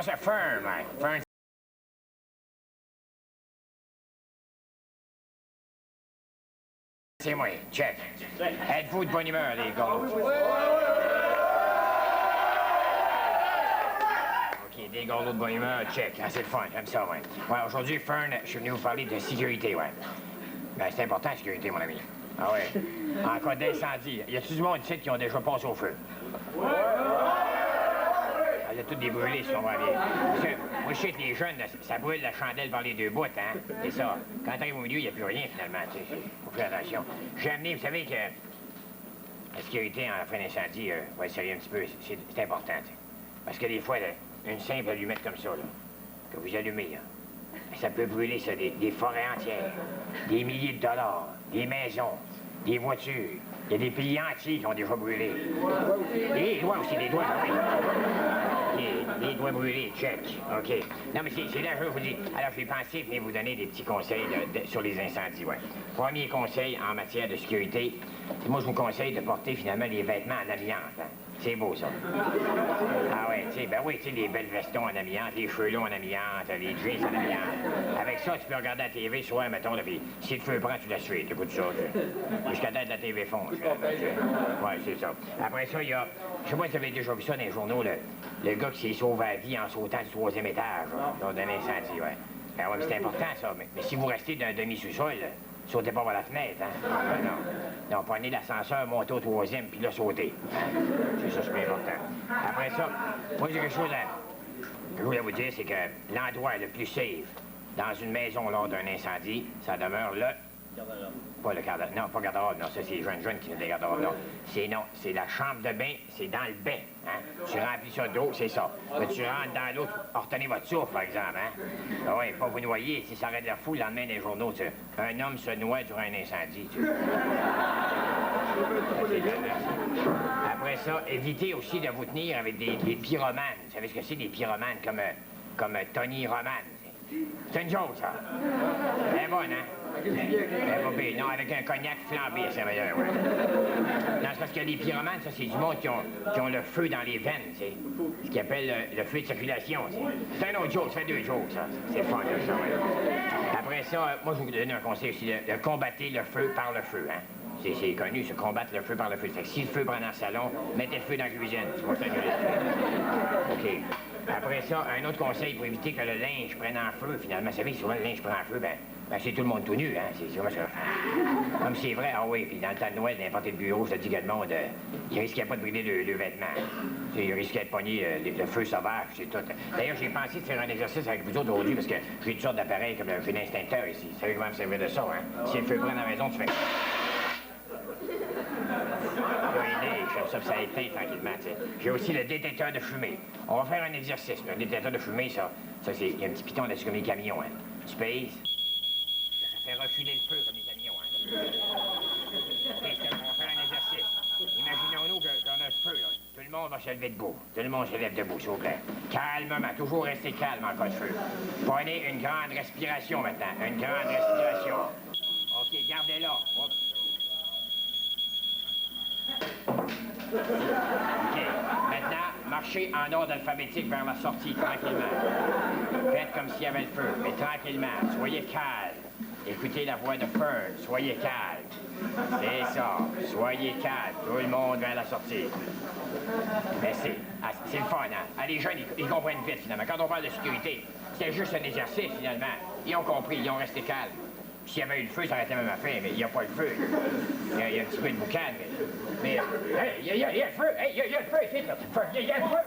commence à Fern, ouais. Fern, c'est moi, check. Êtes-vous de bonne humeur, les gars? OK, des gars de bonne humeur, check. Ah, c'est le fun, j'aime ça, ouais. Ouais, aujourd'hui, Fern, je suis venu vous parler de sécurité, ouais. Ben, c'est important, la sécurité, mon ami. Ah ouais. En cas d'incendie, y a-tu du monde ici qui ont déjà passé au feu? Il y a tous des brûlés, si on va bien. Parce que, moi, je sais que les jeunes, ça brûle la chandelle par les deux bouts, hein? C'est ça. Quand t'arrives au milieu, il n'y a plus rien, finalement, tu sais. Faut faire attention. J'ai amené, vous savez que la sécurité en fin d'incendie, va essayer un petit peu, c'est important, tu sais. Parce que des fois, là, une simple allumette comme ça, là, que vous allumez, là, ça peut brûler, ça, des forêts entières, des milliers de dollars, des maisons, des voitures. Il y a des pays entiers qui ont déjà brûlé. Et les doigts aussi, les doigts, oui. Les doigts brûlés, check. OK. Non, mais c'est là, je vous dis. Alors, j'ai pensé venir vous donner des petits conseils sur les incendies, ouais. Premier conseil en matière de sécurité, moi, je vous conseille de porter finalement les vêtements en amiante, hein. C'est beau, ça. Ah ouais, tu sais, ben oui, tu sais, les belles vestons en amiante, les cheveux longs en amiante, les jeans en amiante. Avec ça, tu peux regarder la TV, soit, mettons, là, puis si le feu prend, tu la suis, t'écoutes ça, jusqu'à tête la TV fonce. Ouais, c'est ça. Après ça, il y a, je sais pas si vous avez déjà vu ça dans les journaux, le gars qui s'est sauvé la vie en sautant du 3e étage, lors d'un incendie, ouais. Ben ouais, mais c'est important, ça, mais si vous restez d'un demi-sous-sol, sautez pas par la fenêtre, hein? Ben non. Non, prenez l'ascenseur, montez au 3e, puis là, sautez. C'est ça, c'est important. Après ça, moi, j'ai quelque chose que je voulais vous dire, c'est que l'endroit le plus safe dans une maison lors d'un incendie, ça demeure le... Pas le garde-robe, non, pas garde-robe, non, ça, c'est les jeunes qui ont des garde-robes, non. C'est la chambre de bain, c'est dans le bain, hein. Tu remplis ça d'eau, c'est ça. Mais tu rentres dans l'eau, retenez votre souffle, par exemple, hein. Ah ouais, pas vous noyer, si ça aurait de la fou, le lendemain des journaux, tu sais. Un homme se noie durant un incendie, tu sais. Après ça, évitez aussi de vous tenir avec des pyromanes. Vous savez ce que c'est, des pyromanes, comme Tony Roman. C'est une joke, ça. Elle est bonne, hein? Non, avec un cognac flambé, c'est meilleur, ouais. Non, c'est parce que les pyromanes, ça, c'est du monde qui ont le feu dans les veines, tu sais. Ce qu'ils appellent le feu de circulation, tu sais. C'est un autre joke, ça fait 2 jokes, ça. C'est fun, ça, ouais. Après ça, moi, je vais vous donner un conseil aussi, de combattre le feu par le feu, hein. C'est connu, se combattre le feu par le feu. Fait que si le feu prend dans le salon, mettez le feu dans la cuisine. Tu vas t'annuler. OK. Après ça, un autre conseil pour éviter que le linge prenne en feu, finalement. Vous savez, souvent, le linge prend en feu, ben c'est tout le monde tout nu, hein. C'est vraiment ça. Comme c'est vrai, ah oui, puis dans le temps de Noël, n'importe quel bureau, je te dis que le monde, il risquait pas de brûler le vêtement. Il risquait de pogner le feu sauvage, c'est tout. D'ailleurs, j'ai pensé de faire un exercice avec vous autres aujourd'hui, parce que j'ai toutes sortes d'appareils, comme j'ai un extincteur ici. Vous savez comment me servir de ça, hein? Si le feu prend dans la maison, tu fais... Ça éteint tranquillement, tu sais. J'ai aussi le détecteur de fumée. On va faire un exercice. Le détecteur de fumée, ça c'est... Il y a un petit piton là-dessus comme les camions, hein. Tu pèses, ça fait reculer le feu comme les camions, hein. OK, on va faire un exercice. Imaginons-nous qu'on a le feu, là. Tout le monde va se lever debout. Tout le monde se lève debout, s'il vous plaît. Calmement, toujours rester calme en cas de feu. Prenez une grande respiration maintenant. Une grande respiration. OK, gardez-la. OK. Maintenant, marchez en ordre alphabétique vers la sortie, tranquillement. Faites comme s'il y avait le feu, mais tranquillement. Soyez calme. Écoutez la voix de Fern. Soyez calme. C'est ça. Soyez calme. Tout le monde vers la sortie. Merci. Ah, c'est le fun, hein? Ah, les jeunes, ils comprennent vite, finalement. Quand on parle de sécurité, c'était juste un exercice, finalement. Ils ont compris, ils ont resté calmes. S'il y avait eu le feu, ça aurait été même affaire, mais il n'y a pas le feu. Il y a un petit peu de boucan, mais hey, il y a le feu! Hey, il y a le feu ici! Il y a le feu!